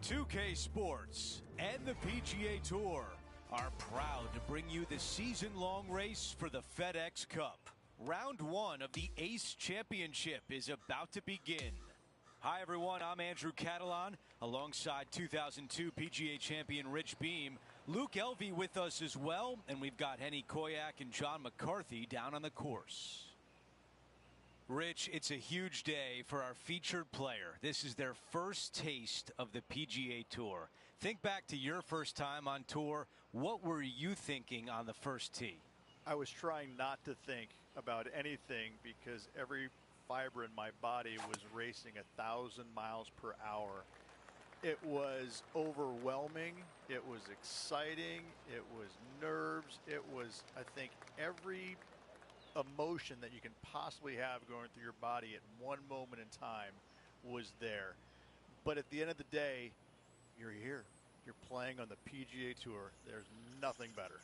2K Sports and the PGA Tour are proud to bring you the season-long race for the FedEx Cup. Round one of the Ace Championship is about to begin. Hi, everyone. I'm Andrew Catalon, alongside 2002 PGA champion Rich Beem. Luke Elvy with us as well, and we've got Henny Koyak and John McCarthy down on the course. Rich, it's a huge day for our featured player. This is their first taste of the PGA Tour. Think back to your first time on tour. What were you thinking on the first tee? I was trying not to think about anything because every fiber in my body was racing 1,000 miles per hour. It was overwhelming. It was exciting. It was nerves. It was, I think, every emotion that you can possibly have going through your body at one moment in time was there. But at the end of the day, you're here. You're playing on the PGA Tour. There's nothing better.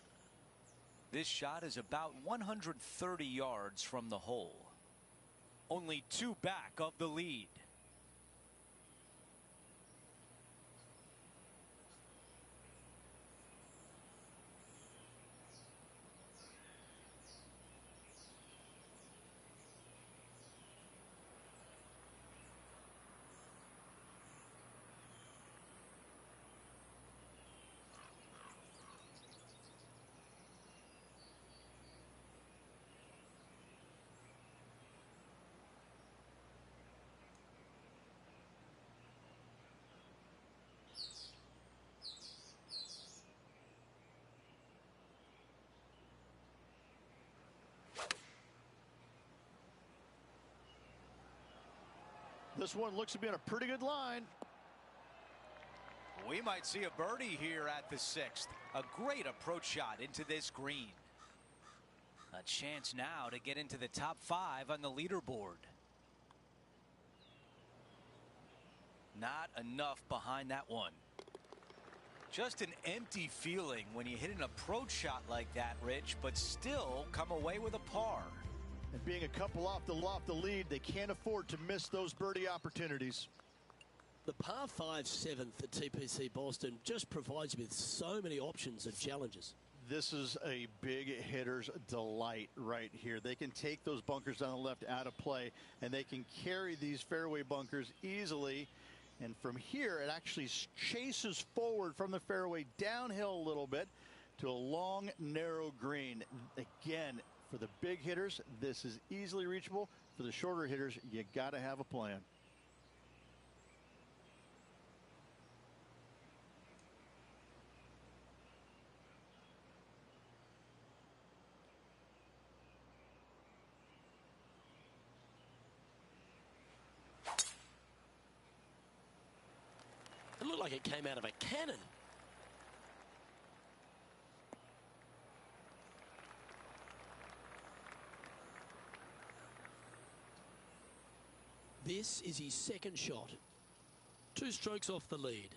This shot is about 130 yards from the hole. Only two back of the lead. This one looks to be on a pretty good line. We might see a birdie here at the sixth. A great approach shot into this green. A chance now to get into the top 5 on the leaderboard. Not enough behind that one. Just an empty feeling when you hit an approach shot like that, Rich, but still come away with a par. And being a couple off the lead, they can't afford to miss those birdie opportunities. The par 5 7th at TPC Boston just provides you with so many options and challenges. This is a big hitter's delight right here. They can take those bunkers down the left out of play, and they can carry these fairway bunkers easily. And from here, it actually chases forward from the fairway downhill a little bit to a long, narrow green. Again, for the big hitters, this is easily reachable. For the shorter hitters, you got to have a plan. It looked like it came out of a cannon. This is his second shot. 2 strokes off the lead.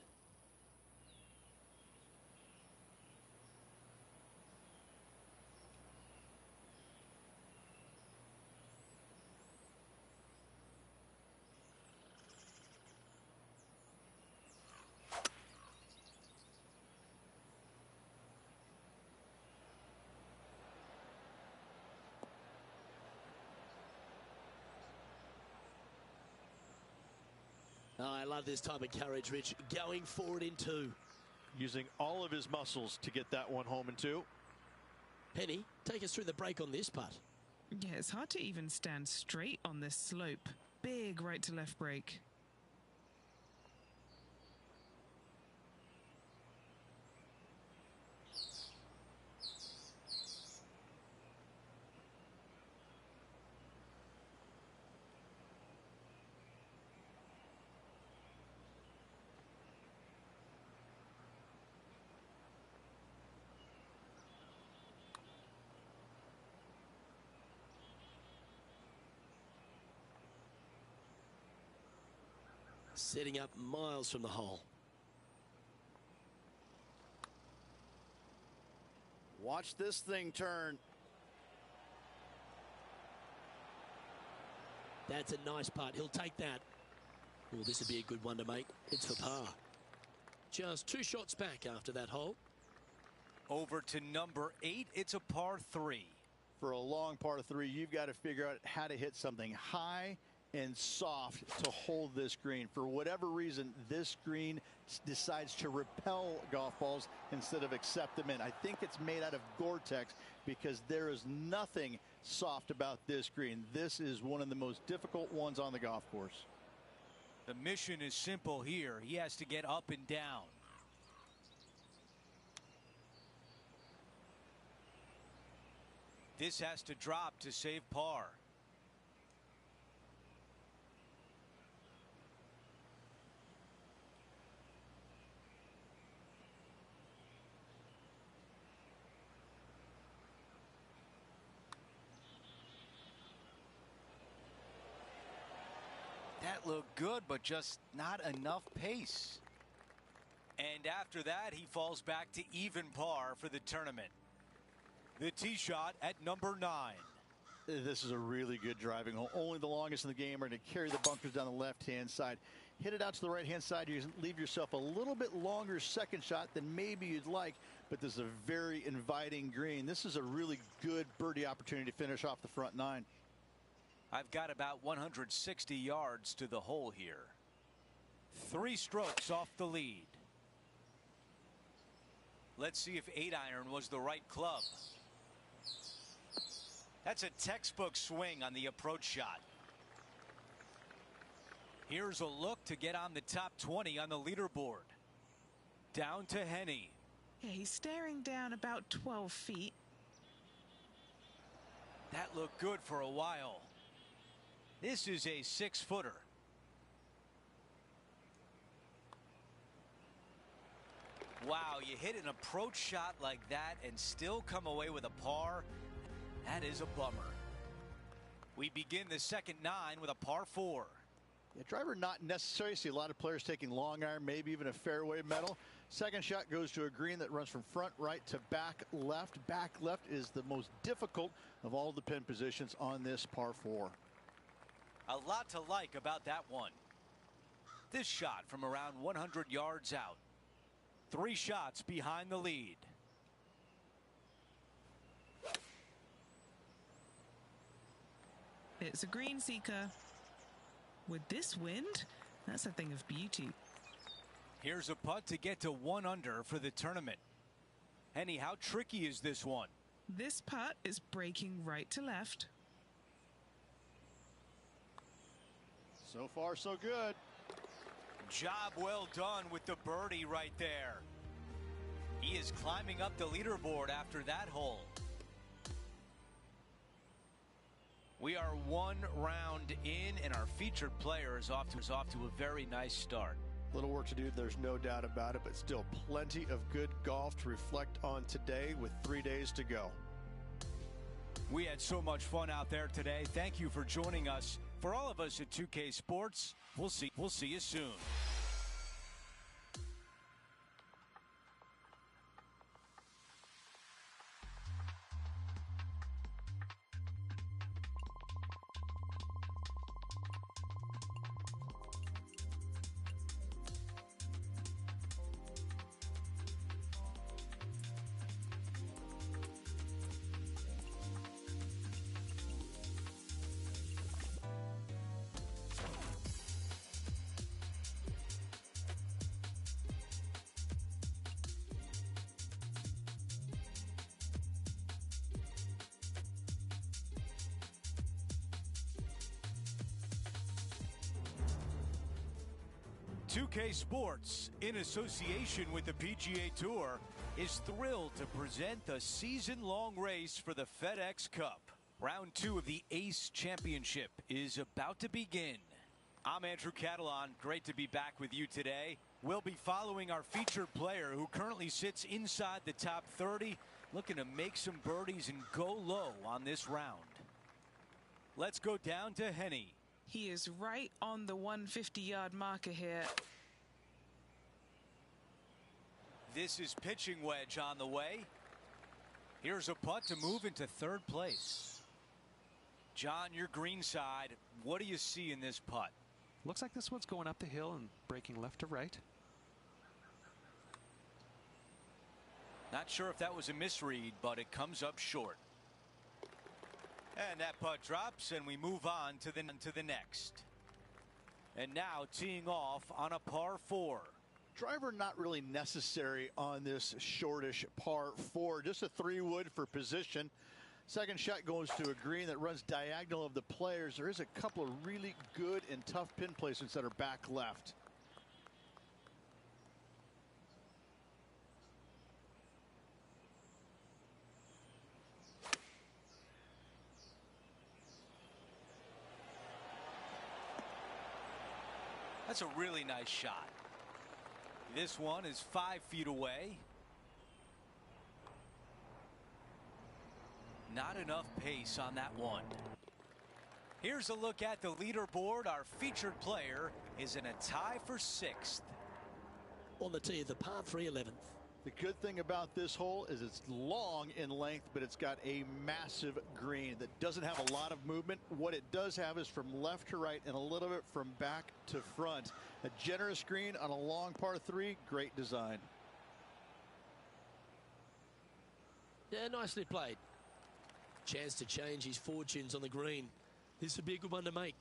Oh, I love this type of courage, Rich. Going forward in 2. Using all of his muscles to get that one home in 2. Penny, take us through the break on this putt. Yeah, it's hard to even stand straight on this slope. Big right to left break. Setting up miles from the hole. Watch this thing turn. That's a nice putt. He'll take that. Oh, this would be a good one to make. It's for par. just 2 shots back after that hole. Over to number 8. It's a par 3. For a long par 3, you've got to figure out how to hit something high and soft to hold this green. For whatever reason, this green decides to repel golf balls instead of accept them in. I think it's made out of Gore-Tex because there is nothing soft about this green. This is one of the most difficult ones on the golf course. The mission is simple here. He has to get up and down. This has to drop to save par. That looked good, but just not enough pace. And after that, he falls back to even par for the tournament. The tee shot at number 9. This is a really good driving hole. Only the longest in the game are to carry the bunkers down the left-hand side. Hit it out to the right-hand side. You leave yourself a little bit longer second shot than maybe you'd like, but this is a very inviting green. This is a really good birdie opportunity to finish off the front 9. I've got about 160 yards to the hole here. 3 strokes off the lead. Let's see if 8-iron was the right club. That's a textbook swing on the approach shot. Here's a look to get on the top 20 on the leaderboard. Down to Henny. Yeah, he's staring down about 12 feet. That looked good for a while. This is a 6-footer. Wow, you hit an approach shot like that and still come away with a par. That is a bummer. We begin the second 9 with a par 4. Yeah, driver not necessary. See a lot of players taking long iron, maybe even a fairway metal. Second shot goes to a green that runs from front right to back left. Back left is the most difficult of all the pin positions on this par 4. A lot to like about that one. This shot from around 100 yards out. 3 shots behind the lead. It's a green seeker. With this wind, that's a thing of beauty. Here's a putt to get to 1 under for the tournament. Henny, how tricky is this one? This putt is breaking right to left. So far, so good. Job well done with the birdie right there. He is climbing up the leaderboard after that hole. We are 1 round in, and our featured player is off to a very nice start. Little work to do, there's no doubt about it, but still plenty of good golf to reflect on today with 3 days to go. We had so much fun out there today. Thank you for joining us. For all of us at 2K Sports, we'll see you soon. .2K Sports, in association with the PGA Tour, is thrilled to present the season-long race for the FedEx Cup. Round 2 of the Ace Championship is about to begin. I'm Andrew Catalon. Great to be back with you today. We'll be following our featured player who currently sits inside the top 30, looking to make some birdies and go low on this round. Let's go down to Henny. He is right on the 150-yard marker here. This is pitching wedge on the way. Here's a putt to move into 3rd place. John, your green side, what do you see in this putt? Looks like this one's going up the hill and breaking left to right. Not sure if that was a misread, but it comes up short. And that putt drops, and we move on to the next. And now teeing off on a par 4. Driver not really necessary on this shortish par 4. Just a 3-wood for position. Second shot goes to a green that runs diagonal of the players. There is a couple of really good and tough pin placements that are back left. That's a really nice shot. This one is 5 feet away. Not enough pace on that one. Here's a look at the leaderboard. Our featured player is in a tie for 6th. On the tee of the par 3 11th. The good thing about this hole is it's long in length, but it's got a massive green that doesn't have a lot of movement. What it does have is from left to right and a little bit from back to front. A generous green on a long par 3. Great design. Yeah, nicely played. Chance to change his fortunes on the green. This would be a good one to make.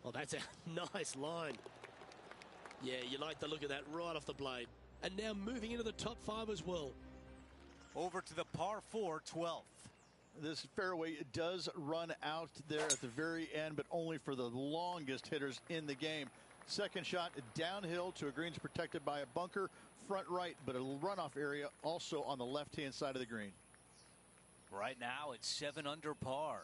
Oh, that's a nice line. Yeah, you like the look of that right off the blade. And now moving into the top 5 as well. Over to the par 4 12th. This fairway does run out there at the very end, but only for the longest hitters in the game. Second shot downhill to a greens protected by a bunker, front right, but a runoff area also on the left-hand side of the green. Right now it's 7 under par.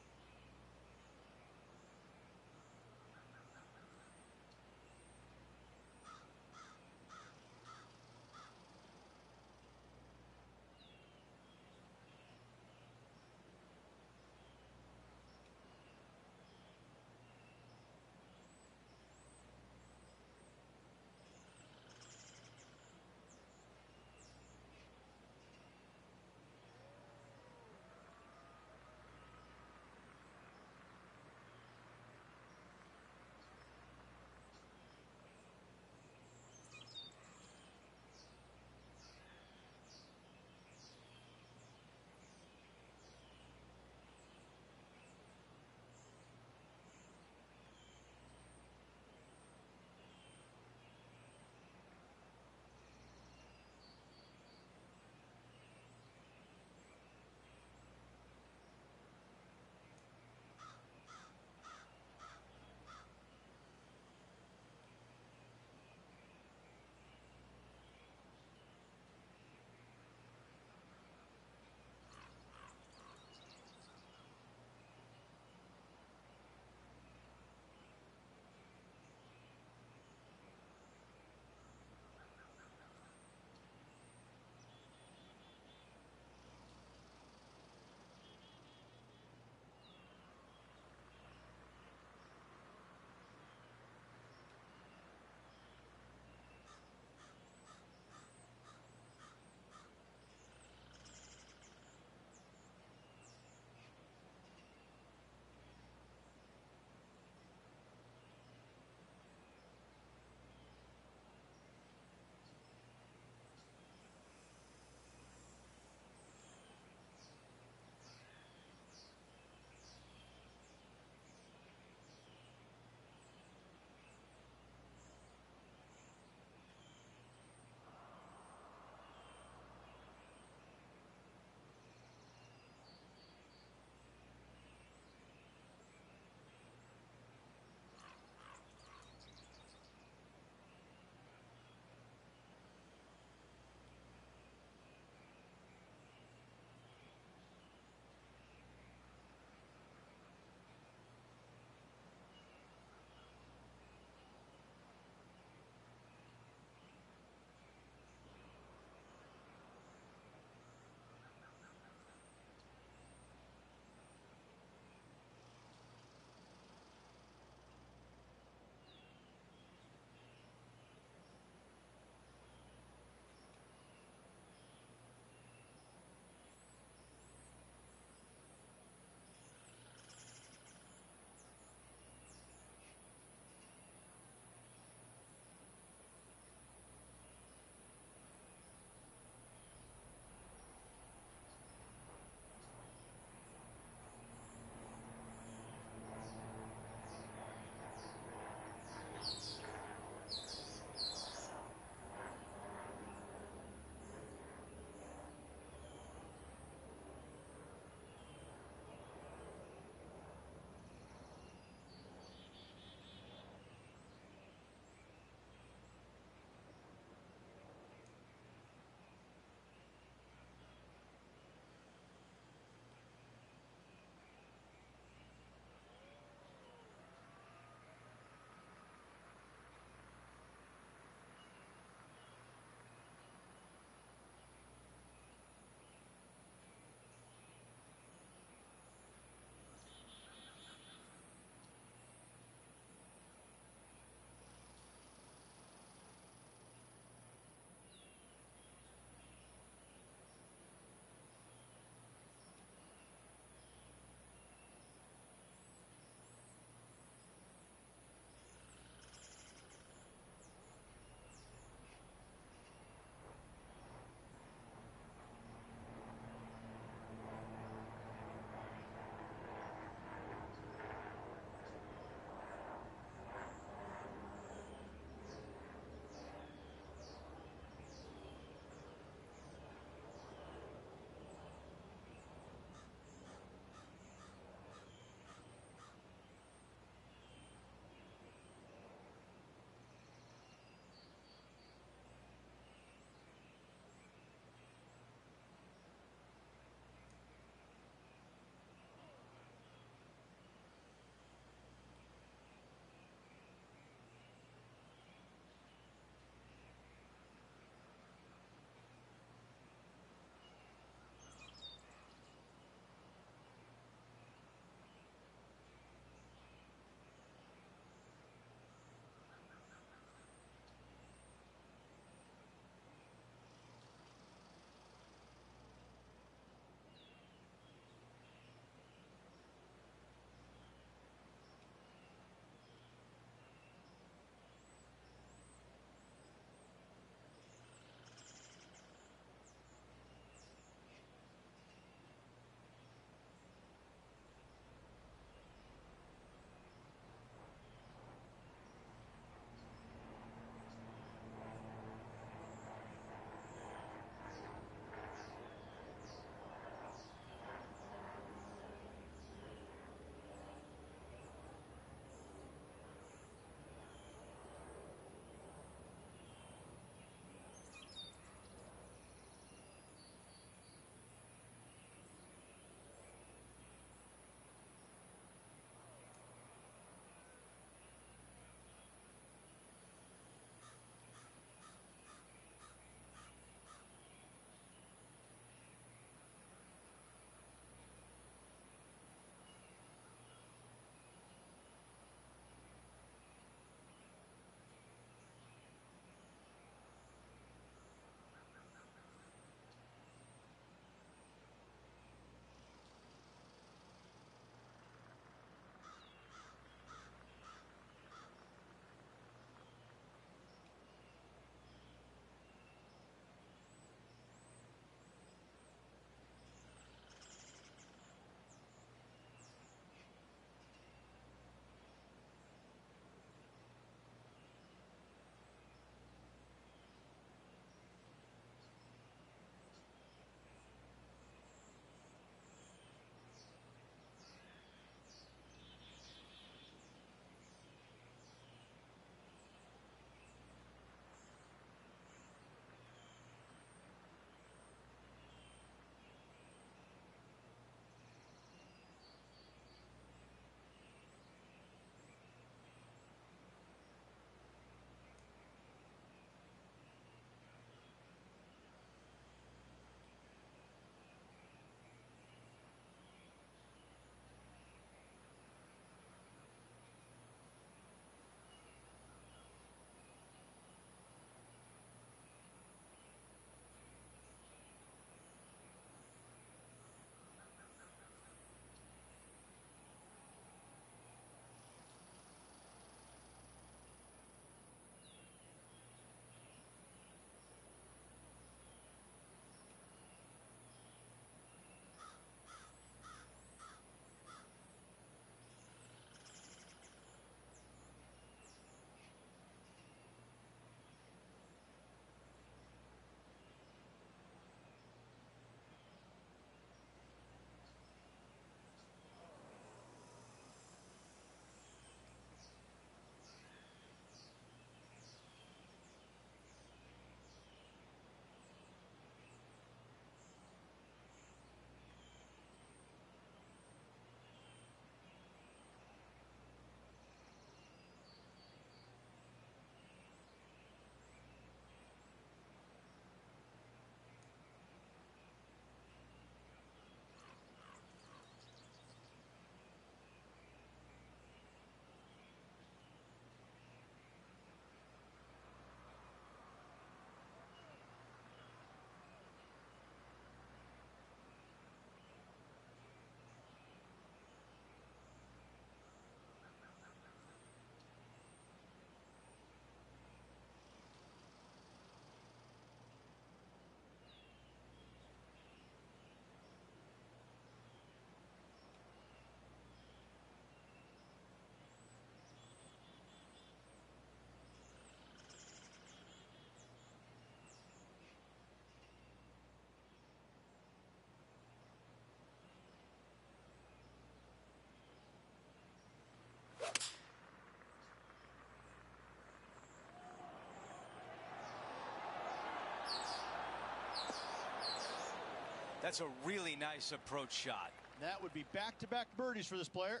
That's a really nice approach shot. That would be back-to-back birdies for this player.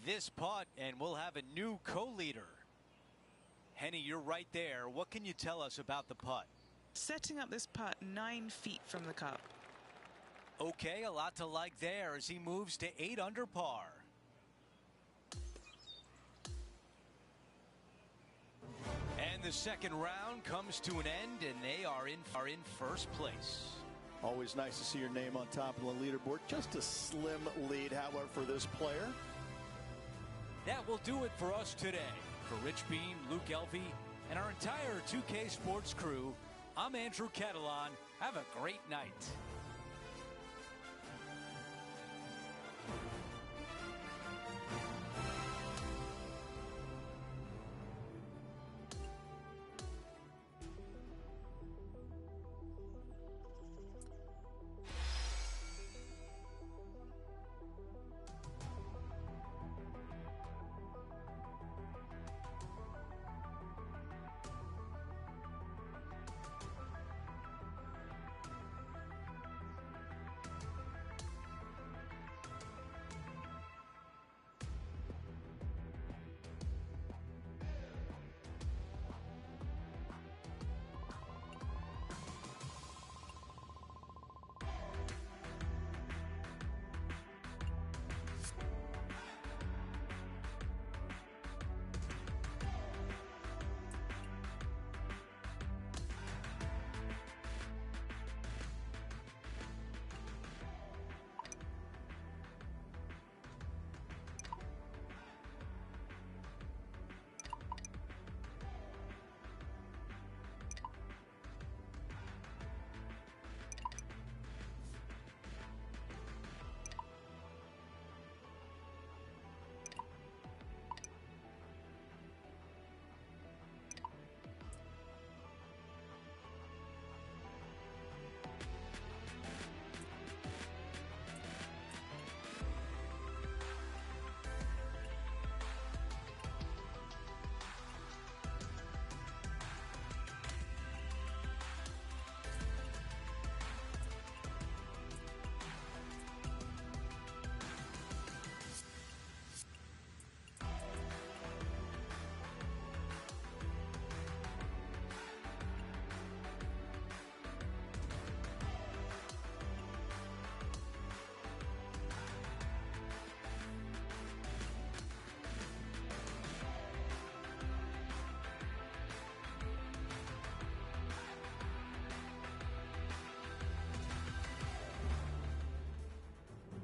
This putt, and we'll have a new co-leader. Henny, you're right there. What can you tell us about the putt? Setting up this putt 9 feet from the cup. Okay, a lot to like there as he moves to 8 under par. And the second round comes to an end, and they are in first place. Always nice to see your name on top of the leaderboard. Just a slim lead, however, for this player. That will do it for us today. For Rich Beam, Luke Elvey, and our entire 2K Sports crew, I'm Andrew Catalan. Have a great night.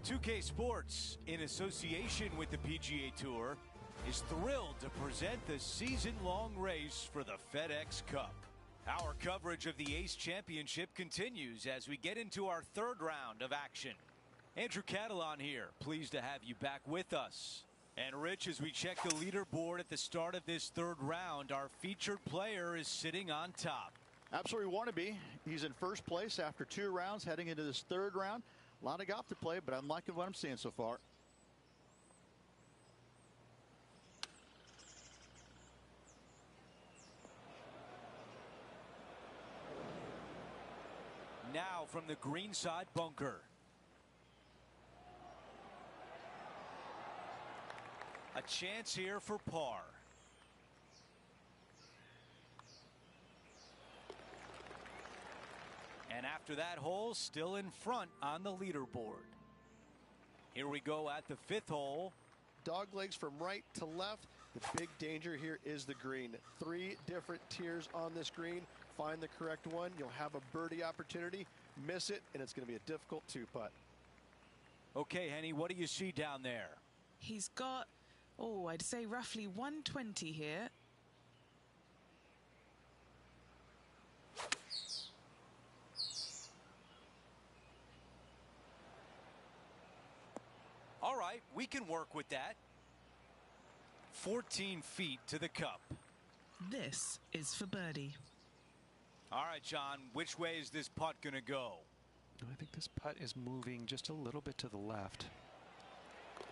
.2K Sports, in association with the PGA Tour, is thrilled to present the season-long race for the FedEx Cup. Our coverage of the Ace Championship continues as we get into our third round of action. Andrew Catalan here, pleased to have you back with us. And Rich, as we check the leaderboard at the start of this third round, our featured player is sitting on top. Absolutely want to be. He's in first place after 2 rounds, heading into this third round. A lot of golf to play, but I'm liking what I'm seeing so far. Now from the greenside bunker. A chance here for par. And after that hole, still in front on the leaderboard. Here we go at the 5th hole. Dog legs from right to left. The big danger here is the green. 3 different tiers on this green. Find the correct one. You'll have a birdie opportunity. Miss it, and it's going to be a difficult 2-putt. Okay, Henny, what do you see down there? He's got, I'd say roughly 120 here. All right, we can work with that. 14 feet to the cup. This is for birdie. All right, John, which way is this putt going to go? I think this putt is moving just a little bit to the left.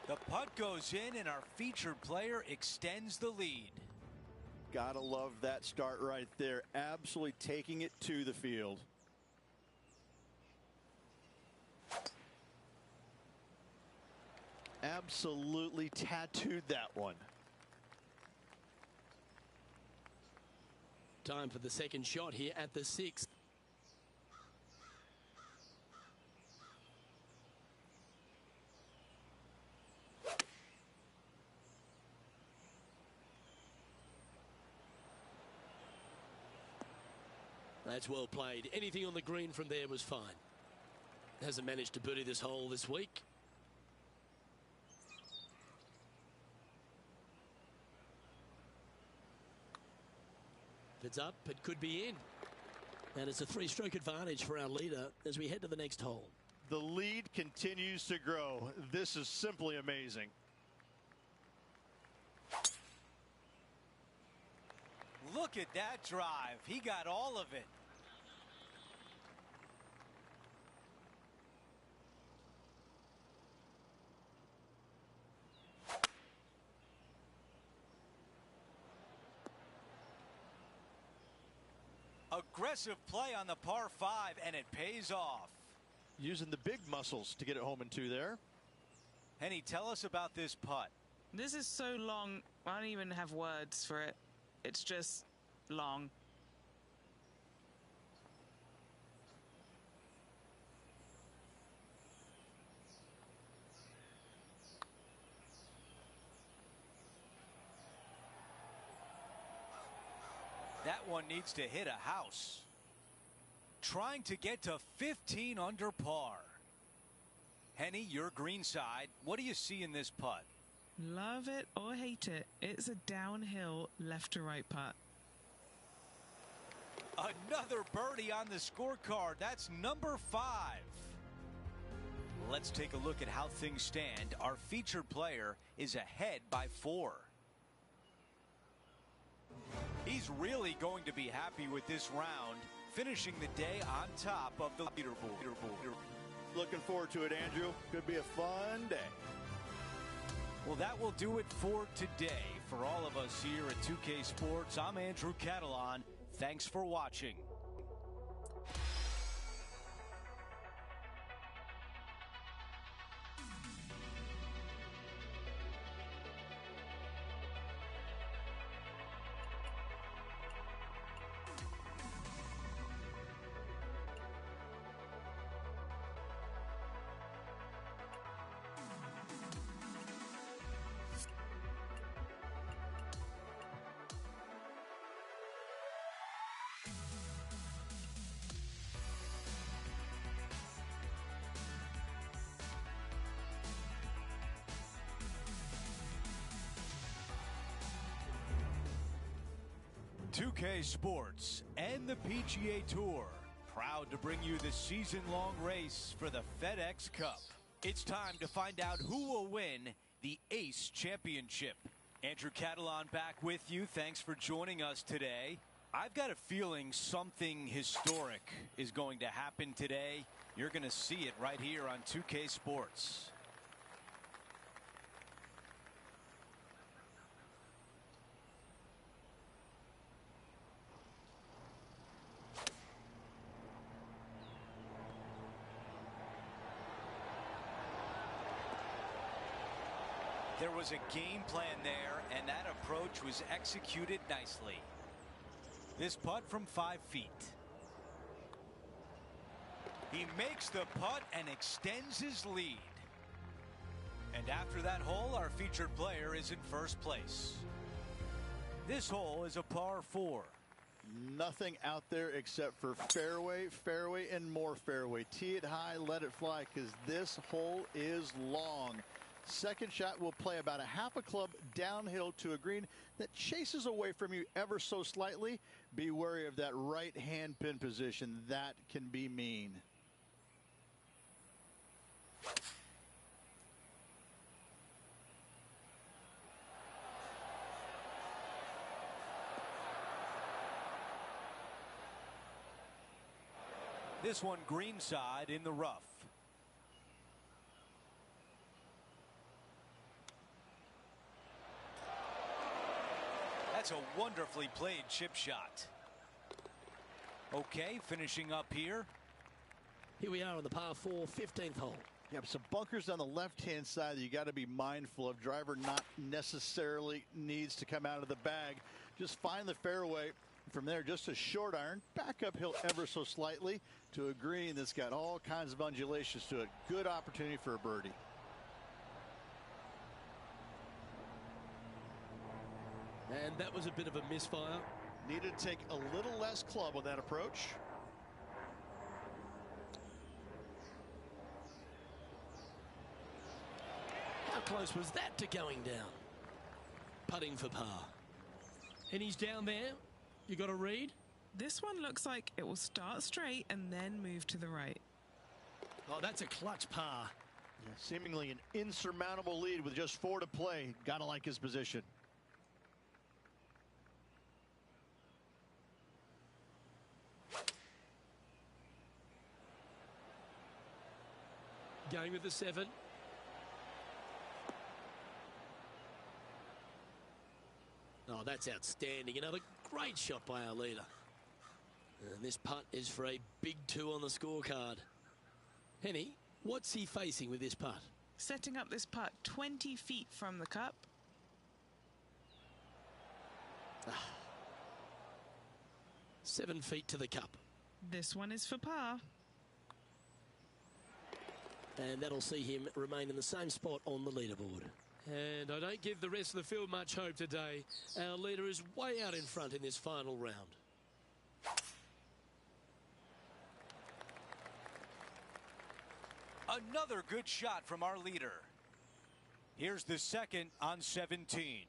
The putt goes in, and our featured player extends the lead. Gotta love that start right there. Absolutely taking it to the field. Absolutely tattooed that one. Time for the second shot here at the 6th. That's well played. Anything on the green from there was fine. Hasn't managed to birdie this hole this week. If it's up, it could be in. And it's a 3-stroke advantage for our leader as we head to the next hole. The lead continues to grow. This is simply amazing. Look at that drive. He got all of it. Aggressive play on the par 5, and it pays off. Using the big muscles to get it home in 2 there. Henny, tell us about this putt. This is so long, I don't even have words for it. It's just long. That one needs to hit a house. Trying to get to 15 under par. Henny, your green side. What do you see in this putt? Love it or hate it, it's a downhill left to right putt. Another birdie on the scorecard. That's number 5. Let's take a look at how things stand. Our featured player is ahead by 4. He's really going to be happy with this round, finishing the day on top of the leaderboard. Looking forward to it, Andrew. Could be a fun day. Well, that will do it for today. For all of us here at 2K Sports, I'm Andrew Catalan. Thanks for watching. .2K Sports and the PGA Tour, proud to bring you the season-long race for the FedEx Cup. It's time to find out who will win the ACE Championship. Andrew Catalan back with you. Thanks for joining us today. I've got a feeling something historic is going to happen today. You're going to see it right here on 2K Sports. There was a game plan there, and that approach was executed nicely. This putt from 5 feet. He makes the putt and extends his lead. And after that hole, our featured player is in first place. This hole is a par 4. Nothing out there except for fairway, fairway, and more fairway. Tee it high, let it fly, because this hole is long. Second shot will play about a half a club downhill to a green that chases away from you ever so slightly. Be wary of that right hand pin position. That can be mean. This one green side in the rough. That's a wonderfully played chip shot. Okay, finishing up here. Here we are on the par 4, 15th hole. Yeah, some bunkers on the left-hand side that you got to be mindful of. Driver not necessarily needs to come out of the bag. Just find the fairway. From there, just a short iron, back uphill ever so slightly to a green that's got all kinds of undulations to it. Good opportunity for a birdie. And that was a bit of a misfire. Needed to take a little less club on that approach. How close was that to going down? Putting for par. And he's down there. You got to read? This one looks like it will start straight and then move to the right. Oh, that's a clutch par. Yeah, seemingly an insurmountable lead with just 4 to play. Gotta like his position. Going with the 7. Oh, that's outstanding. Another great shot by our leader. And this putt is for a big 2 on the scorecard. Henny, what's he facing with this putt? Setting up this putt 20 feet from the cup. 7 feet to the cup. This one is for par. And that'll see him remain in the same spot on the leaderboard. And I don't give the rest of the field much hope today. Our leader is way out in front in this final round. Another good shot from our leader. Here's the second on 17.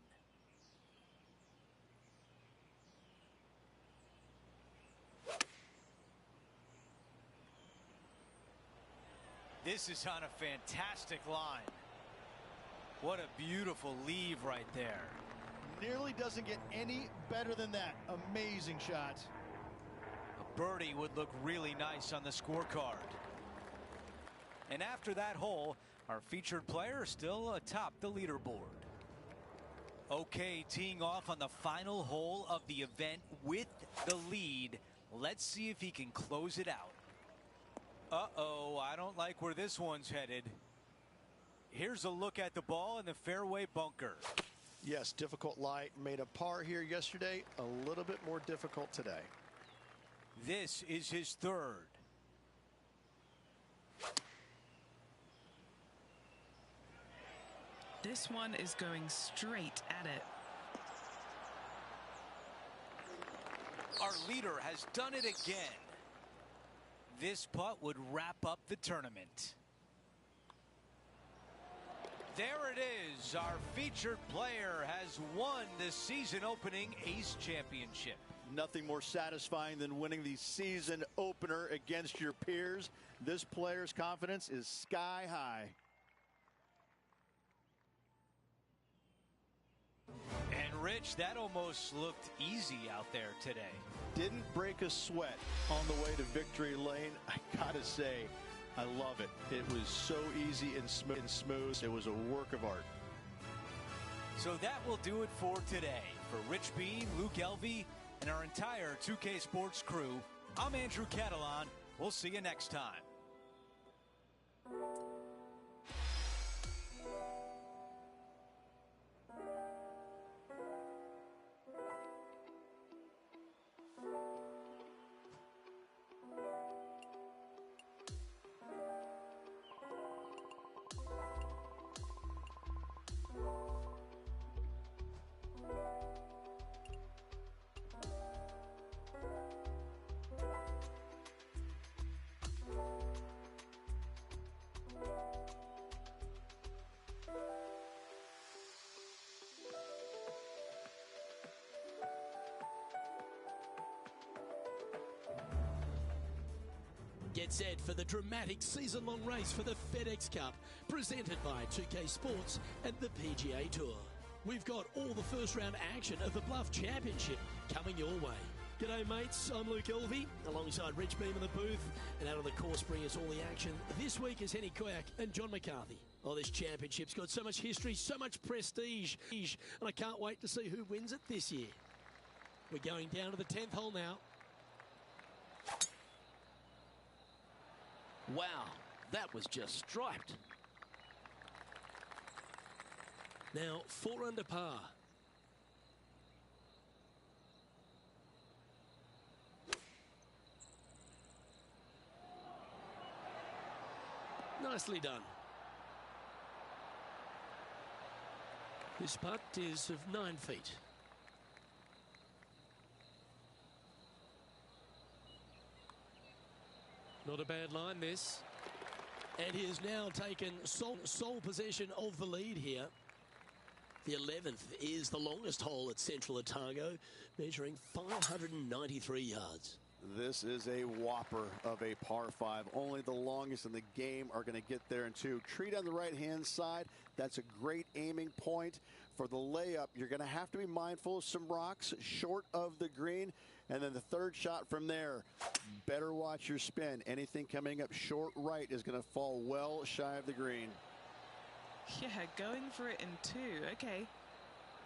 This is on a fantastic line. What a beautiful leave right there. Nearly doesn't get any better than that. Amazing shot. A birdie would look really nice on the scorecard. And after that hole, our featured player is still atop the leaderboard. Okay, teeing off on the final hole of the event with the lead. Let's see if he can close it out. Uh-oh, I don't like where this one's headed. Here's a look at the ball in the fairway bunker. Yes, difficult lie. Made a par here yesterday. A little bit more difficult today. This is his third. This one is going straight at it. Our leader has done it again. This putt would wrap up the tournament. There it is. Our featured player has won the season opening Ace Championship. Nothing more satisfying than winning the season opener against your peers. This player's confidence is sky high. And Rich, that almost looked easy out there today. Didn't break a sweat on the way to victory lane. I gotta say, I love it. It was so easy and smooth. It was a work of art. So that will do it for today. For Rich Bean, Luke Elvey, and our entire 2K Sports crew, I'm Andrew Catalan. We'll see you next time. Get set for the dramatic season-long race for the FedEx Cup, presented by 2K Sports and the PGA Tour. We've got all the first-round action of the Bluff Championship coming your way. G'day, mates. I'm Luke Elvey, alongside Rich Beam in the booth. And out on the course, bring us all the action this week is Henny Koyak and John McCarthy. Oh, this championship's got so much history, so much prestige, and I can't wait to see who wins it this year. We're going down to the 10th hole now. Wow, That was just striped. Now 4 under par. Nicely done. This putt is of 9 feet. Not a bad line, this. And he has now taken sole possession of the lead here. The 11th is the longest hole at Central Otago, measuring 593 yards. This is a whopper of a par 5. Only the longest in the game are going to get there in 2. Treat on the right-hand side. That's a great aiming point. For the layup, you're going to have to be mindful of some rocks short of the green. And then the third shot from there, better watch your spin. Anything coming up short right is going to fall well shy of the green. Yeah, going for it in 2. Okay.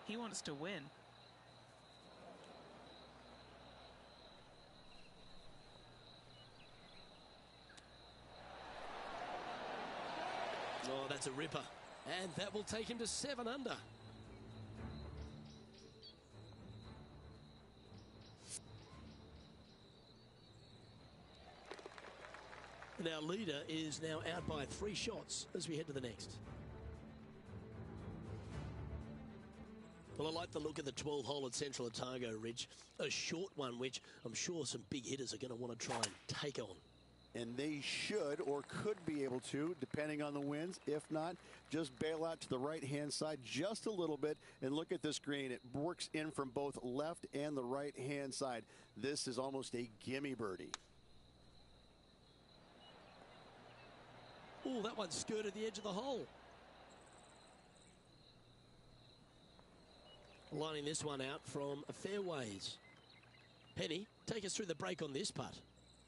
He wants to win. Oh, that's a ripper. And that will take him to 7 under. And our leader is now out by 3 shots as we head to the next. Well, I like the look of the 12th hole at Central Otago, Rich. A short one, which I'm sure some big hitters are going to want to try and take on. And they should or could be able to, depending on the winds. If not, just bail out to the right-hand side just a little bit and look at this green. It works in from both left and the right-hand side. This is almost a gimme birdie. Oh, that one skirted the edge of the hole. Lining this one out from a fair ways. Penny, take us through the break on this putt.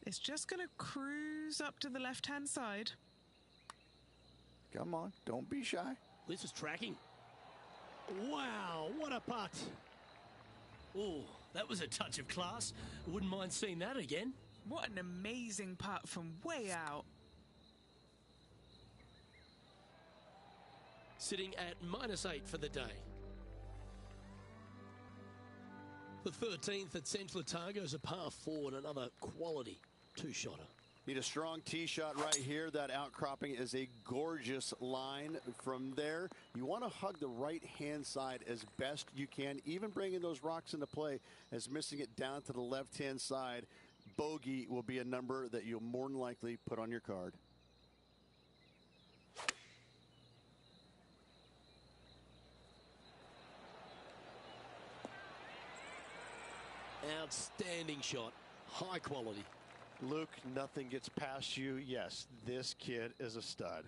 It's just going to cruise up to the left-hand side. Come on, don't be shy. This is tracking. Wow, what a putt. Oh, that was a touch of class. Wouldn't mind seeing that again. What an amazing putt from way out. Sitting at -8 for the day. The 13th at Central Otago is a par 4 and another quality 2-shotter. Need a strong tee shot right here. That outcropping is a gorgeous line. From there, you want to hug the right-hand side as best you can, even bringing those rocks into play, as missing it down to the left-hand side. Bogey will be a number that you'll more than likely put on your card. Outstanding shot. High quality. Luke, nothing gets past you. Yes, this kid is a stud.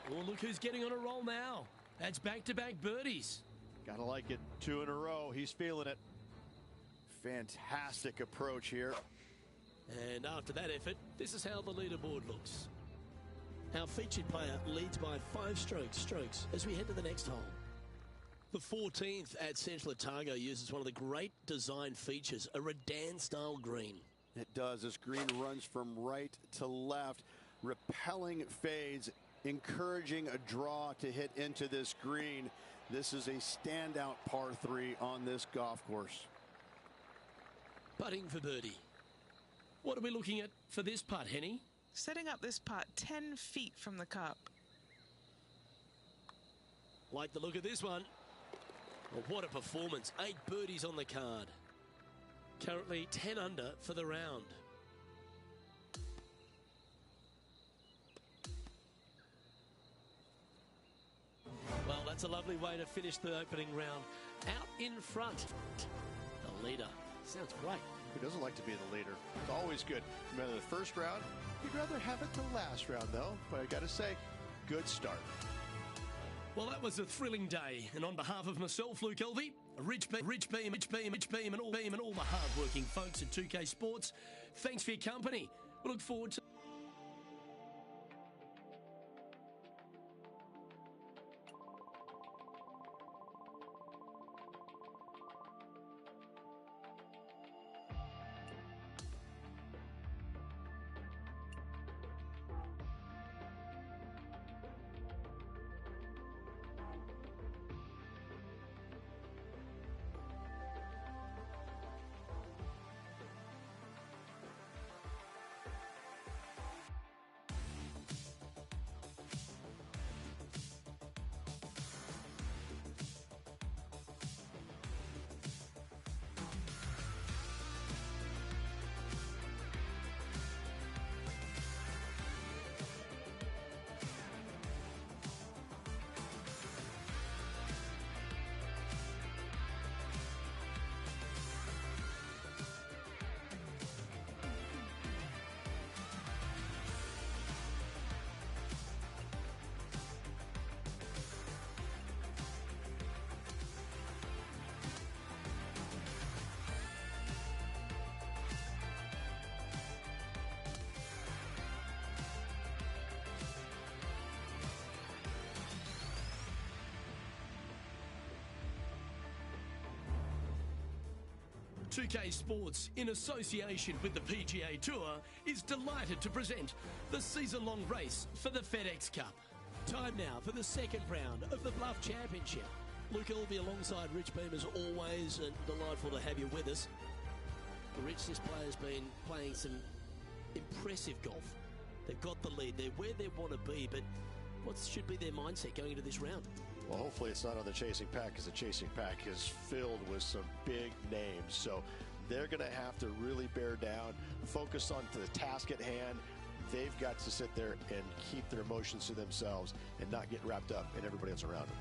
Oh, look who's getting on a roll now. That's back-to-back birdies. Gotta like it. 2 in a row. He's feeling it. Fantastic approach here. And after that effort, this is how the leaderboard looks. Our featured player leads by 5 strokes as we head to the next hole. The 14th at Central Otago uses one of the great design features, a Redan-style green. It does. This green runs from right to left, repelling fades, encouraging a draw to hit into this green. This is a standout par 3 on this golf course. Putting for birdie. What are we looking at for this putt, Henny? Setting up this putt 10 feet from the cup. Like the look of this one. Well, what a performance. 8 birdies on the card. Currently 10 under for the round. Well, that's a lovely way to finish the opening round. Out in front, the leader. Sounds great. Who doesn't like to be the leader? It's always good. Remember the first round? You'd rather have it the last round, though. But I got to say, good start. Well, that was a thrilling day, and on behalf of myself, Luke Elvey, Rich Beam, and all the hard-working folks at 2K Sports, thanks for your company. We look forward to 2K Sports, in association with the PGA Tour, is delighted to present the season-long race for the FedEx Cup. Time now for the second round of the Bluff Championship. Luke Elvey alongside Rich Beam as always, and delightful to have you with us. Rich, this player's been playing some impressive golf. They've got the lead. They're where they want to be, but what should be their mindset going into this round? Well, hopefully it's not on the chasing pack, because the chasing pack is filled with some big names. So they're going to have to really bear down, focus on the task at hand. They've got to sit there and keep their emotions to themselves and not get wrapped up in everybody else around them.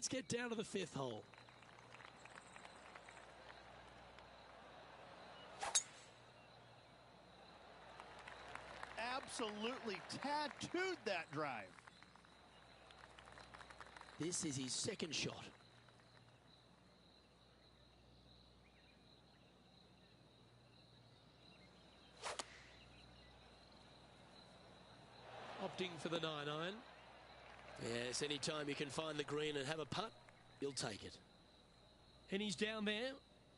Let's get down to the 5th hole. Absolutely tattooed that drive. This is his 2nd shot. Opting for the 9-iron. Yes, anytime you can find the green and have a putt, you'll take it. And he's down there.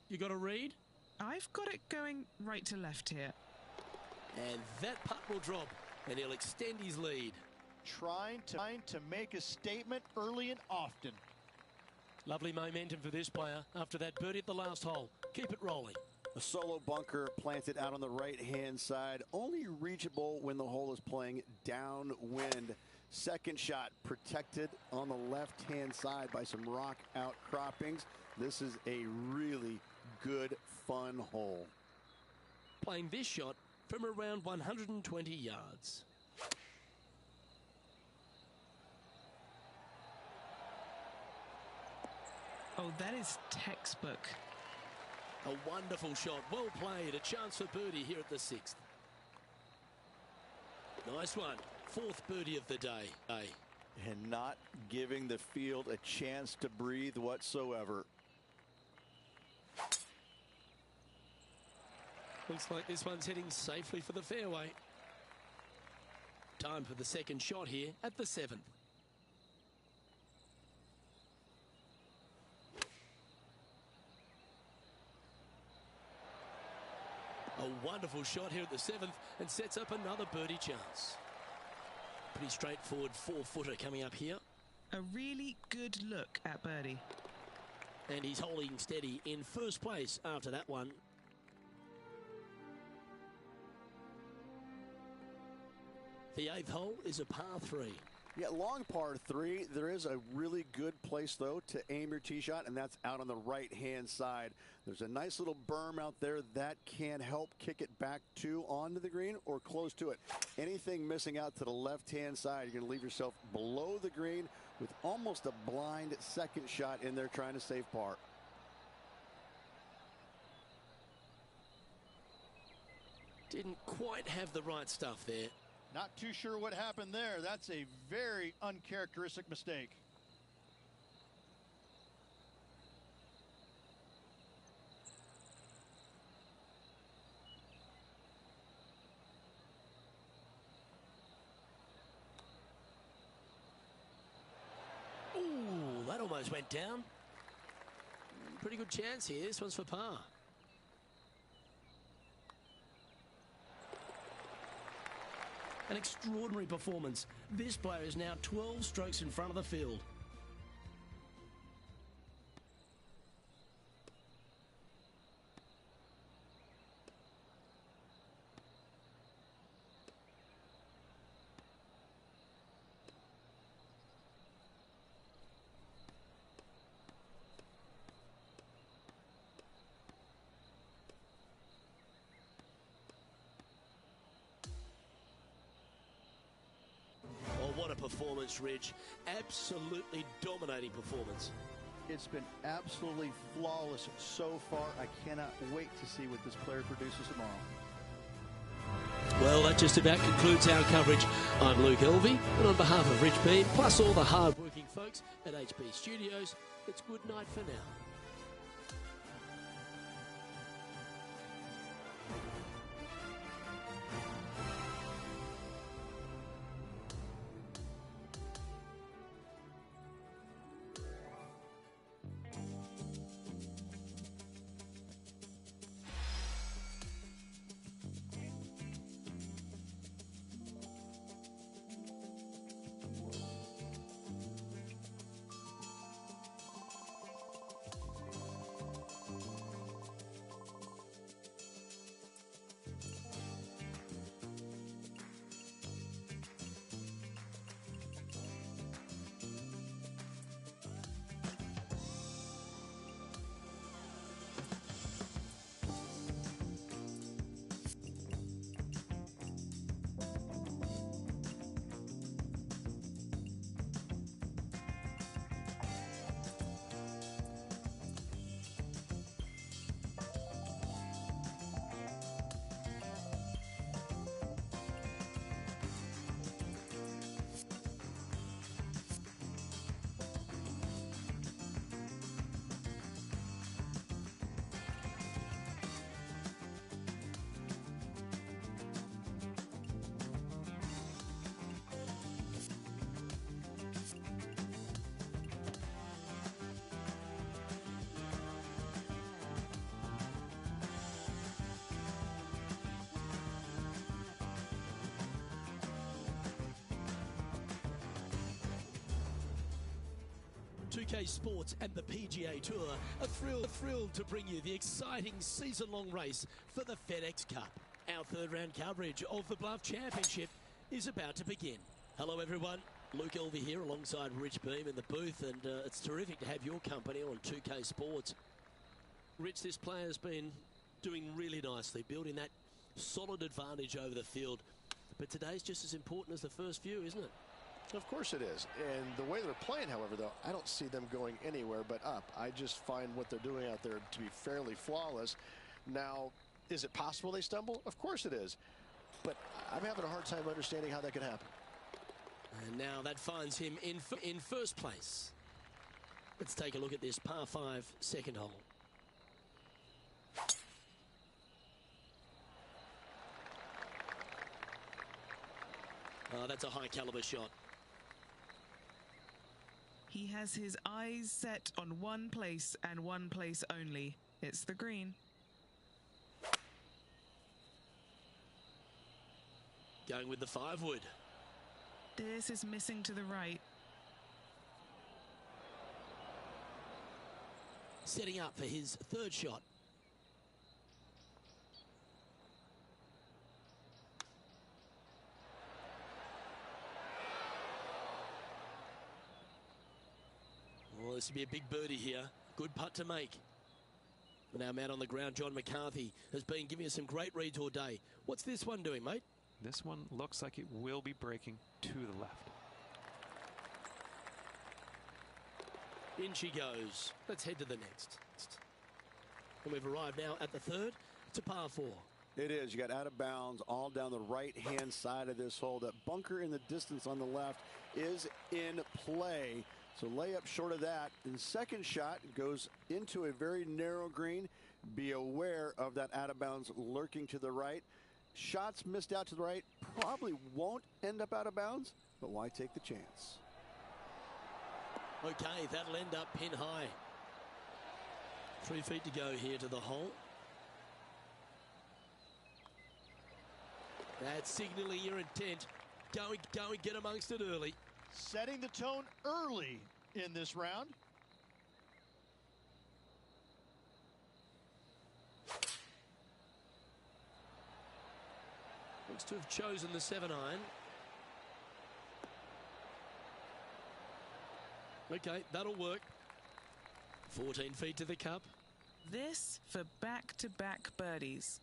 You got a read? I've got it going right to left here. And that putt will drop, and he'll extend his lead. Trying to make a statement early and often. Lovely momentum for this player after that birdie at the last hole. Keep it rolling. A solo bunker planted out on the right-hand side, only reachable when the hole is playing downwind. 2nd shot protected on the left-hand side by some rock outcroppings. This is a really good, fun hole. Playing this shot from around 120 yards. Oh, that is textbook. A wonderful shot. Well played. A chance for birdie here at the 6th. Nice one. 4th birdie of the day. And not giving the field a chance to breathe whatsoever. Looks like this one's heading safely for the fairway. Time for the 2nd shot here at the 7th. A wonderful shot here at the 7th and sets up another birdie chance. Pretty straightforward 4-footer coming up here. A really good look at birdie. And he's holding steady in 1st place after that one. The 8th hole is a par 3. Yeah, long par 3. There is a really good place, though, to aim your tee shot, and that's out on the right-hand side. There's a nice little berm out there that can help kick it back to onto the green or close to it. Anything missing out to the left-hand side, you're going to leave yourself below the green with almost a blind 2nd shot in there trying to save par. Didn't quite have the right stuff there. Not too sure what happened there. That's a very uncharacteristic mistake. Ooh, that almost went down. Pretty good chance here. This one's for par. An extraordinary performance. This player is now 12 strokes in front of the field. What a performance, Rich. Absolutely dominating performance. It's been absolutely flawless so far. I cannot wait to see what this player produces tomorrow. Well, that just about concludes our coverage. I'm Luke Elvey, and on behalf of Rich Beam, plus all the hard-working folks at HB Studios, it's good night for now. 2K Sports and the PGA Tour are thrilled to bring you the exciting season-long race for the FedEx Cup. Our third-round coverage of the Bluff Championship is about to begin. Hello, everyone. Luke Elvey here alongside Rich Beam in the booth, and it's terrific to have your company on 2K Sports. Rich, this player's been doing really nicely, building that solid advantage over the field. But today's just as important as the first few, isn't it? Of course it is. And the way they're playing, however, though, I don't see them going anywhere but up. I just find what they're doing out there to be fairly flawless. Now, is it possible they stumble? Of course it is. But I'm having a hard time understanding how that could happen. And now that finds him in first place. Let's take a look at this par 5 second hole. That's a high caliber shot. He has his eyes set on one place and one place only. It's the green. Going with the 5-wood. This is missing to the right. Setting up for his third shot. Well, this will be a big birdie here. Good putt to make. And our man on the ground, John McCarthy, has been giving us some great reads all day. What's this one doing, mate? This one looks like it will be breaking to the left. In she goes. Let's head to the next. And we've arrived now at the third. It's a par 4. It is. You got out of bounds all down the right-hand side of this hole. That bunker in the distance on the left is in play. So layup short of that. And second shot goes into a very narrow green. Be aware of that out of bounds lurking to the right. Shots missed out to the right probably won't end up out of bounds, but why take the chance? Okay, that'll end up pin high. 3 feet to go here to the hole. That's signaling your intent. Go and get amongst it early. Setting the tone early in this round. Looks to have chosen the 7-iron. Okay, that'll work. 14 feet to the cup. This for back-to-back birdies.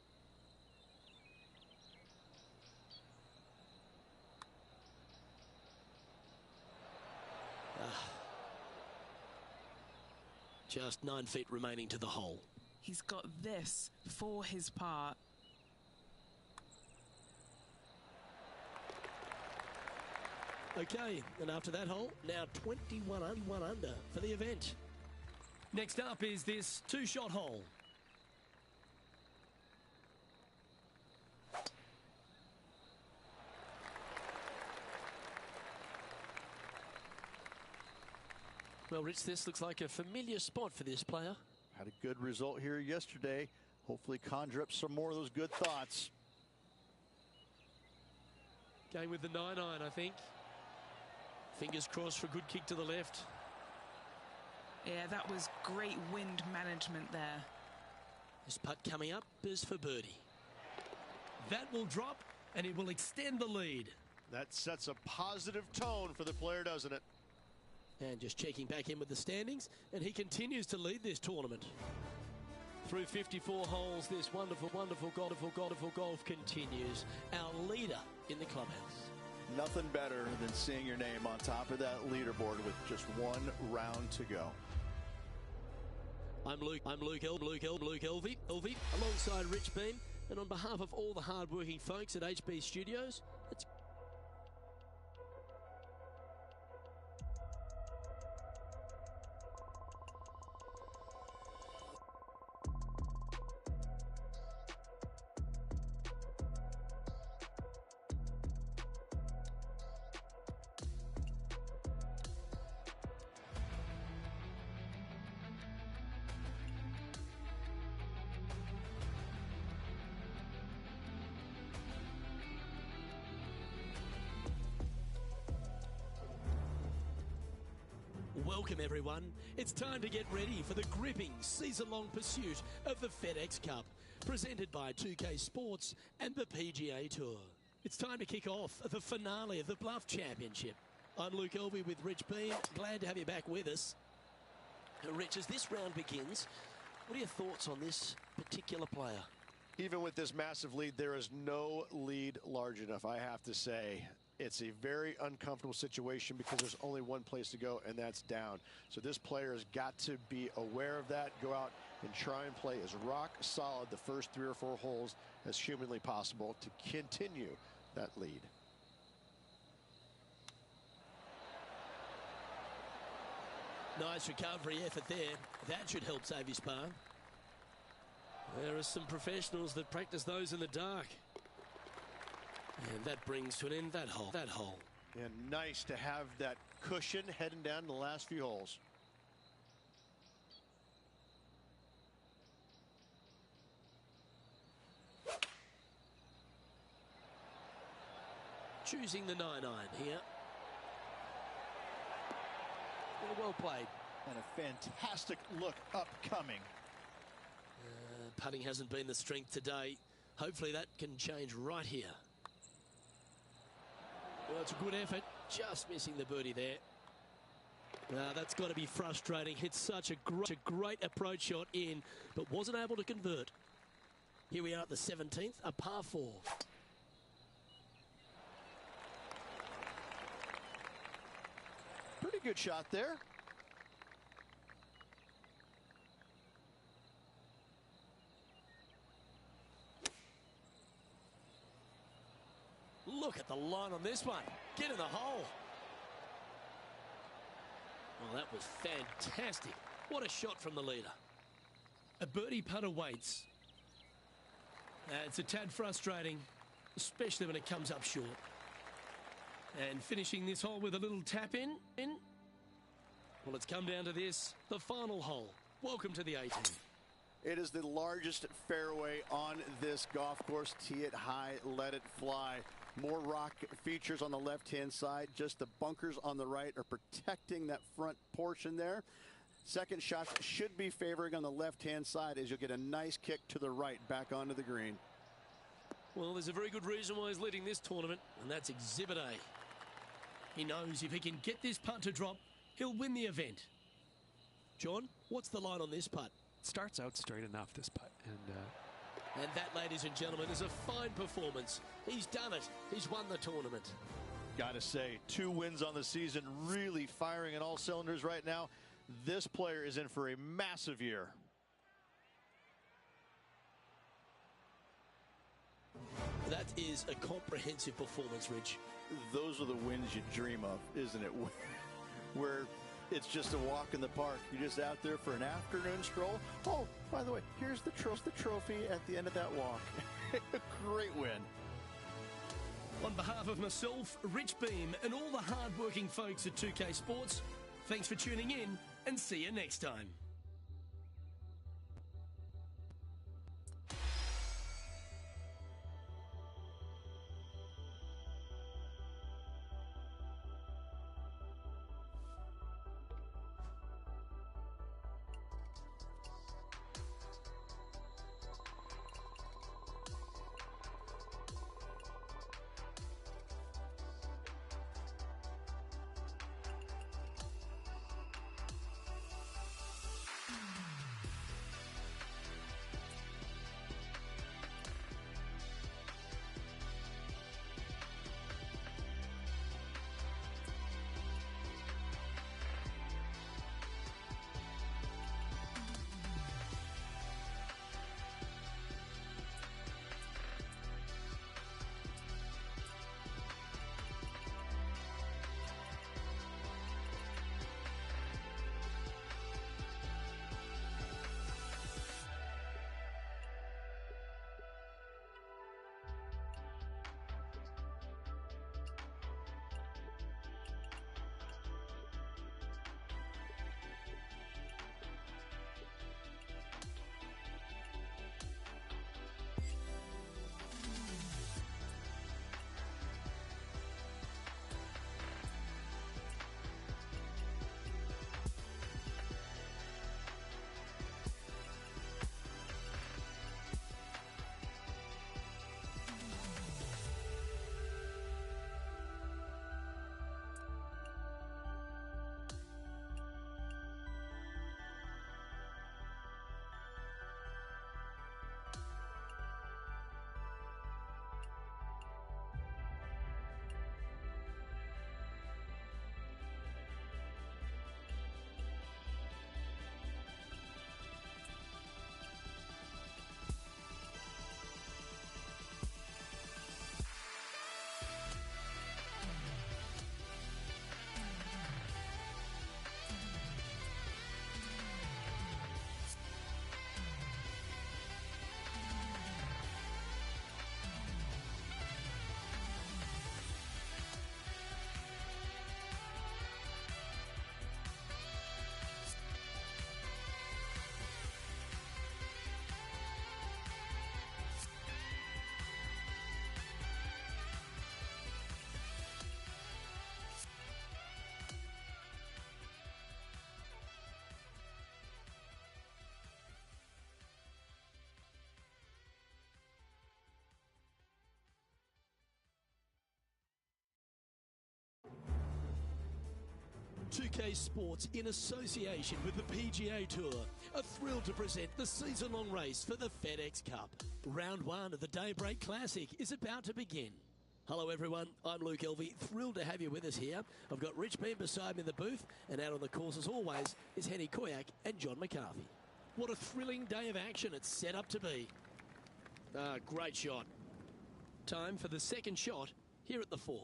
Just 9 feet remaining to the hole. He's got this for his par. Okay, and after that hole, now 21 under for the event. Next up is this 2-shot hole. Well, Rich, this looks like a familiar spot for this player. Had a good result here yesterday. Hopefully conjure up some more of those good thoughts. Going with the 9-iron, I think. Fingers crossed for a good kick to the left. Yeah, that was great wind management there. This putt coming up is for birdie. That will drop, and it will extend the lead. That sets a positive tone for the player, doesn't it? And just checking back in with the standings, and he continues to lead this tournament. Through 54 holes, this wonderful golf continues. Our leader in the clubhouse. Nothing better than seeing your name on top of that leaderboard with just one round to go. I'm Luke Elvey, alongside Rich Beam, and on behalf of all the hard-working folks at HB Studios, it's Welcome everyone. It's time to get ready for the gripping season-long pursuit of the FedEx Cup, presented by 2K Sports and the PGA Tour. It's time to kick off the finale of the Bluff Championship. I'm Luke Elvey with Rich Beam. Glad to have you back with us. Rich, as this round begins, what are your thoughts on this particular player? Even with this massive lead, there is no lead large enough, I have to say. It's a very uncomfortable situation because there's only one place to go, and that's down. So this player has got to be aware of that, go out and try and play as rock solid the first 3 or 4 holes as humanly possible to continue that lead. Nice recovery effort there. That should help save his par. There are some professionals that practice those in the dark. And that brings to an end that hole. And nice to have that cushion heading down the last few holes. Choosing the 9-iron here. Well played. And a fantastic look upcoming. Putting hasn't been the strength today. Hopefully that can change right here. Well, it's a good effort. Just missing the birdie there. That's got to be frustrating. Hit such a great approach shot in, but wasn't able to convert. Here we are at the 17th, a par 4. Pretty good shot there. Look at the line on this one. Get in the hole. Well, that was fantastic. What a shot from the leader. A birdie putt awaits. It's a tad frustrating, especially when it comes up short. And finishing this hole with a little tap in. Well, it's come down to this, the final hole. Welcome to the 18th. It is the largest fairway on this golf course. Tee it high, let it fly. More rock features on the left-hand side. Just the bunkers on the right are protecting that front portion there. Second shot should be favoring on the left-hand side as you'll get a nice kick to the right back onto the green. Well, there's a very good reason why he's leading this tournament, and that's Exhibit A. He knows if he can get this putt to drop, he'll win the event. John, what's the line on this putt? Starts out straight enough, this putt. And that, ladies and gentlemen, is a fine performance. He's done it. He's won the tournament. Gotta say, 2 wins on the season, really firing on all cylinders right now. This player is in for a massive year. That is a comprehensive performance, Rich. Those are the wins you dream of, isn't it? Where it's just a walk in the park. You're just out there for an afternoon stroll. Oh, by the way, here's the trophy at the end of that walk. Great win. On behalf of myself, Rich Beam, and all the hard-working folks at 2K Sports, thanks for tuning in, and see you next time. 2K Sports, in association with the PGA Tour, are thrilled to present the season-long race for the FedEx Cup. Round 1 of the Daybreak Classic is about to begin. Hello everyone, I'm Luke Elvey, thrilled to have you with us here. I've got Rich Beam beside me in the booth, and out on the course as always is Henny Koyak and John McCarthy. What a thrilling day of action it's set up to be. Great shot. Time for the second shot here at the 4th.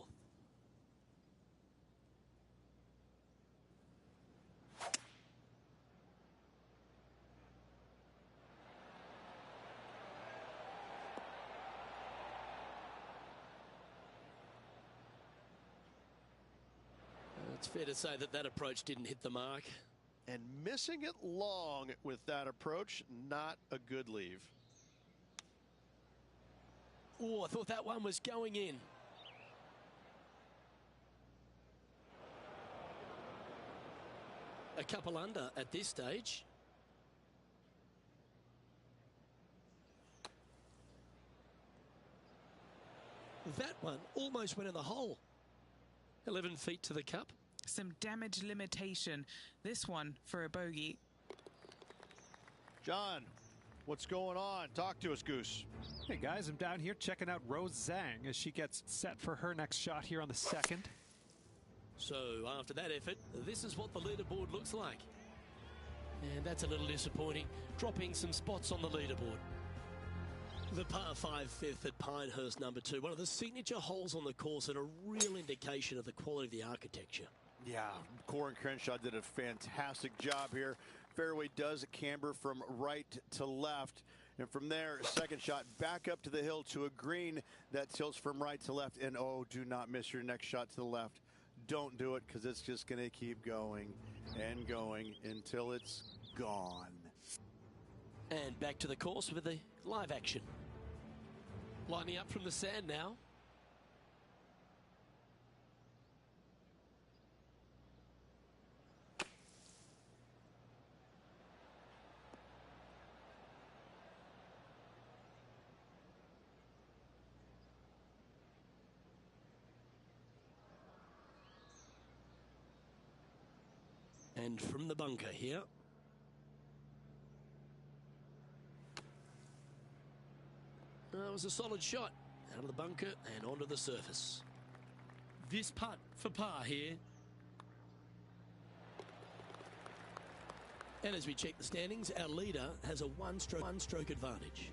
It's fair to say that that approach didn't hit the mark. And missing it long with that approach, not a good leave. Oh, I thought that one was going in. A couple under at this stage. That one almost went in the hole. 11 feet to the cup. Some damage limitation. This one for a bogey. John, what's going on? Talk to us, Goose. Hey guys, I'm down here checking out Rose Zhang as she gets set for her next shot here on the 2nd. So after that effort, this is what the leaderboard looks like. And that's a little disappointing, dropping some spots on the leaderboard. The par 5 fifth at Pinehurst number 2, one of the signature holes on the course and a real indication of the quality of the architecture. Yeah, Corin Crenshaw did a fantastic job here. Fairway does camber from right to left. And from there, second shot back up to the hill to a green that tilts from right to left. And oh, do not miss your next shot to the left. Don't do it, because it's just going to keep going and going until it's gone. And back to the course with the live action. Lining up from the sand now. And from the bunker here. That was a solid shot. Out of the bunker and onto the surface. This putt for par here. And as we check the standings, our leader has a one-stroke advantage.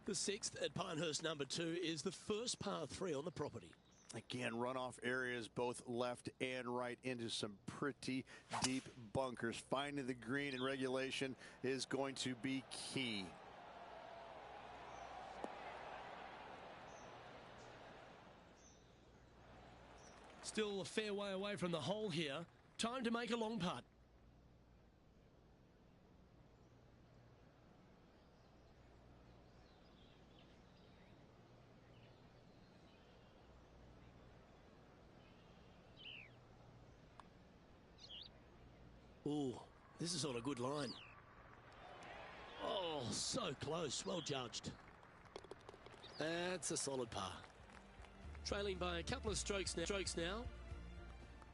The 6th at Pinehurst number 2 is the first par 3 on the property. Again, runoff areas both left and right into some pretty deep bunkers. Finding the green in regulation is going to be key. Still a fair way away from the hole here. Time to make a long putt. Ooh, this is on a good line. Oh, so close. Well judged. That's a solid par. Trailing by a couple of strokes now.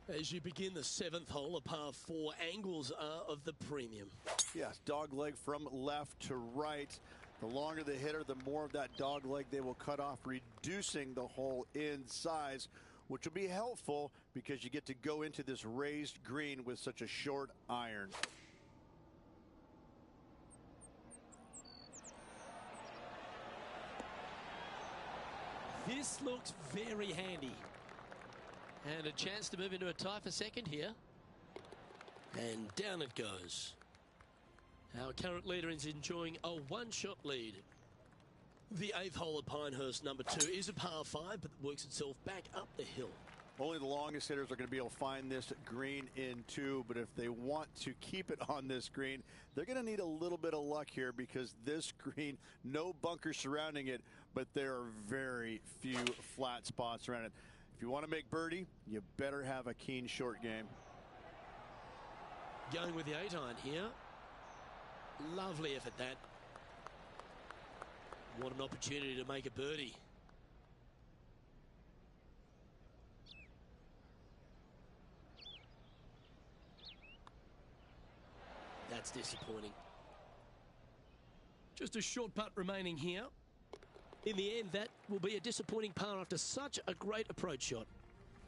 As you begin the 7th hole, a par 4, angles are of the premium. Yes, dog leg from left to right. The longer the hitter, the more of that dog leg they will cut off, reducing the hole in size, which will be helpful because you get to go into this raised green with such a short iron. This looks very handy. And a chance to move into a tie for second here. And down it goes. Our current leader is enjoying a one-shot lead. The 8th hole at Pinehurst number 2 is a par 5, but works itself back up the hill. Only the longest hitters are going to be able to find this green in 2, but if they want to keep it on this green, they're going to need a little bit of luck here because this green, no bunkers surrounding it, but there are very few flat spots around it. If you want to make birdie, you better have a keen short game. Going with the 8-iron here. Lovely effort that. What an opportunity to make a birdie. That's disappointing. Just a short putt remaining here. In the end, that will be a disappointing par after such a great approach shot.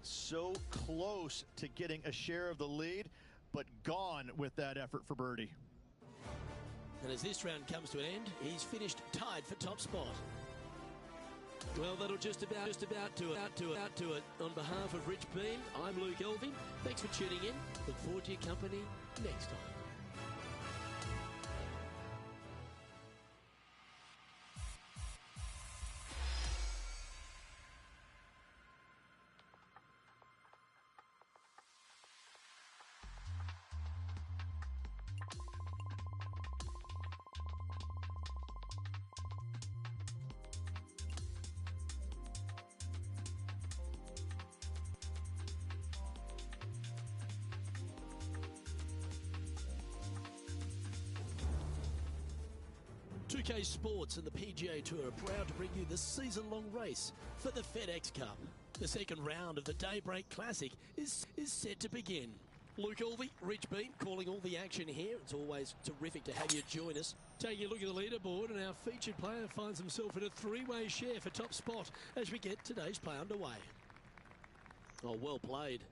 So close to getting a share of the lead, but gone with that effort for birdie. And as this round comes to an end, he's finished tied for top spot. Well, that'll just about do it. On behalf of Rich Beem, I'm Luke Elving. Thanks for tuning in. Look forward to your company next time. Sports and the PGA Tour are proud to bring you the season-long race for the FedEx Cup. The second round of the Daybreak Classic is set to begin. Luke Elvey, Rich Beem calling all the action here. It's always terrific to have you join us. Taking a look at the leaderboard, and our featured player finds himself in a three-way share for top spot as we get today's play underway. Oh, well played.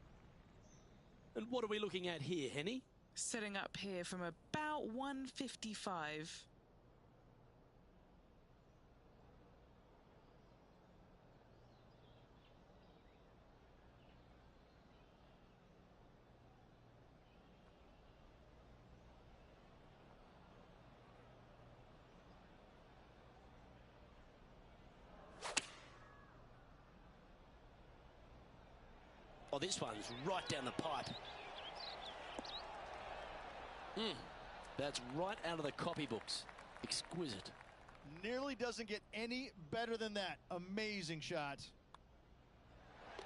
And what are we looking at here, Henny? Setting up here from about 155. Oh, this one's right down the pipe. That's right out of the copybooks. Exquisite. Nearly doesn't get any better than that. Amazing shot.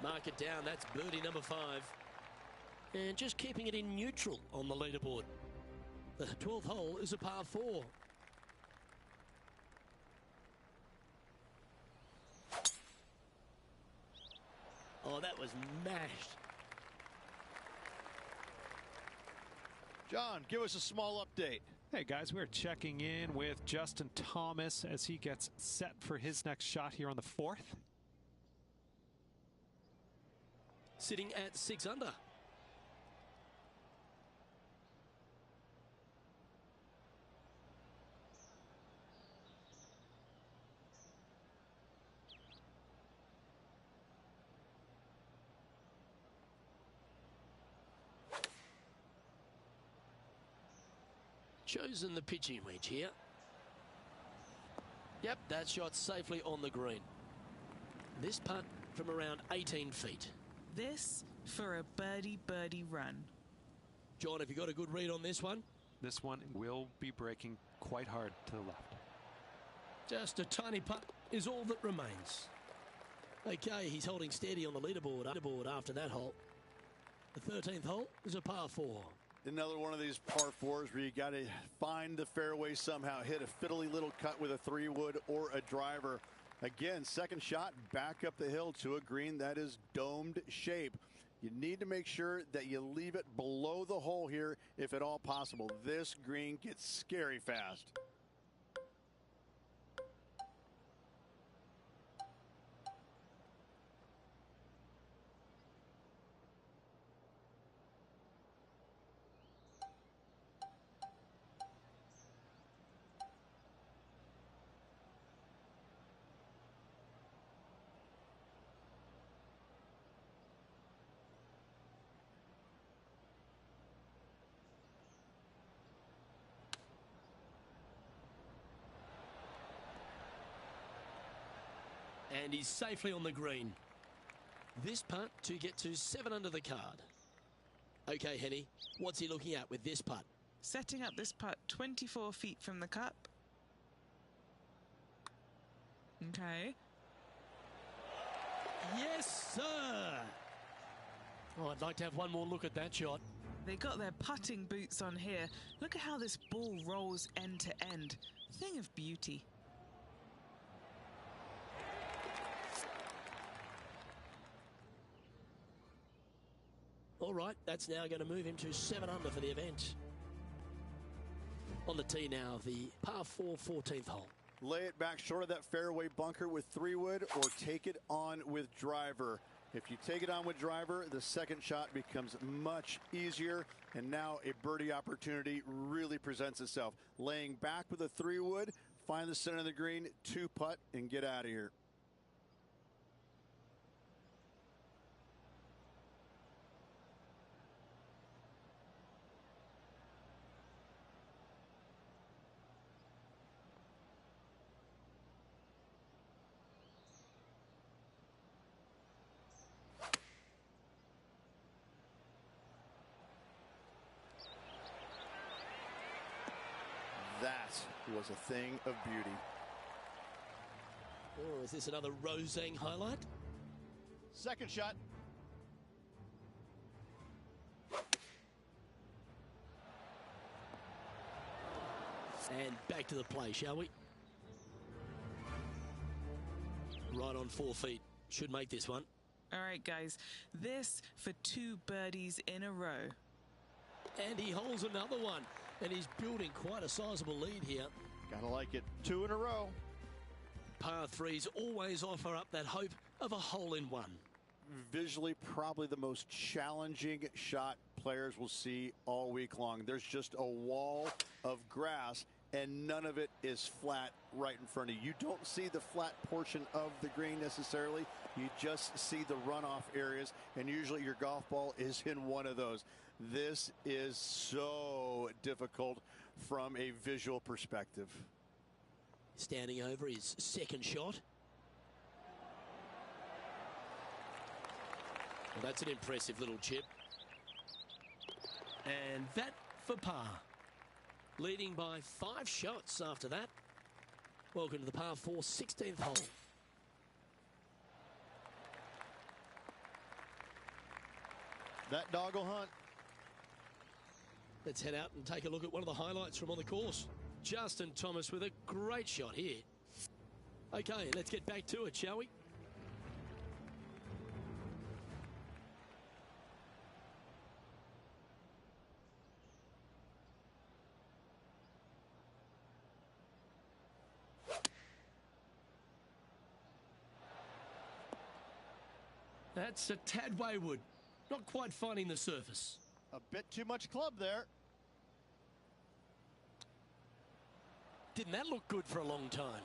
Mark it down. That's birdie number 5. And just keeping it in neutral on the leaderboard. The 12th hole is a par 4. Oh, that was mashed. John, give us a small update. Hey guys, we're checking in with Justin Thomas as he gets set for his next shot here on the 4th. Sitting at 6 under. Chosen the pitching wedge here. Yep, that shot safely on the green. This putt from around 18 feet. This for a birdie run. John, have you got a good read on this one? This one will be breaking quite hard to the left. Just a tiny putt is all that remains. Okay, he's holding steady on the leaderboard after that hole. The 13th hole is a par 4. Another one of these par 4s where you got to find the fairway somehow, hit a fiddly little cut with a 3-wood or a driver. Again, second shot back up the hill to a green that is domed shape. You need to make sure that you leave it below the hole here if at all possible. This green gets scary fast. And he's safely on the green. This putt to get to 7 under the card. Okay, Henny, what's he looking at with this putt? Setting up this putt 24 feet from the cup. Okay. Yes, sir! Oh, I'd like to have one more look at that shot. They got their putting boots on here. Look at how this ball rolls end to end. Thing of beauty. All right, that's now going to move him to 7 under for the event. On the tee now, the par 4 14th hole. Lay it back short of that fairway bunker with 3-wood or take it on with driver. If you take it on with driver, the second shot becomes much easier, and now a birdie opportunity really presents itself. Laying back with a 3-wood, find the center of the green, 2-putt, and get out of here. That was a thing of beauty. Oh, is this another Rosang highlight? Second shot. And back to the play, shall we? Right on 4 feet. Should make this one. All right, guys. This for 2 birdies in a row. And he holds another one. And he's building quite a sizable lead here. Gotta like it. 2 in a row. Par 3s always offer up that hope of a hole-in-one. Visually, probably the most challenging shot players will see all week long. There's just a wall of grass, and none of it is flat right in front of you. You don't see the flat portion of the green necessarily. You just see the runoff areas, and usually your golf ball is in one of those. This is so difficult from a visual perspective. Standing over his second shot. Well, that's an impressive little chip. And that for par. Leading by 5 shots after that. Welcome to the par 4 16th hole. That dog will hunt. Let's head out and take a look at one of the highlights from on the course. Justin Thomas with a great shot here. Okay, let's get back to it, shall we? That's a tad wayward. Not quite finding the surface. A bit too much club there. Didn't that look good for a long time?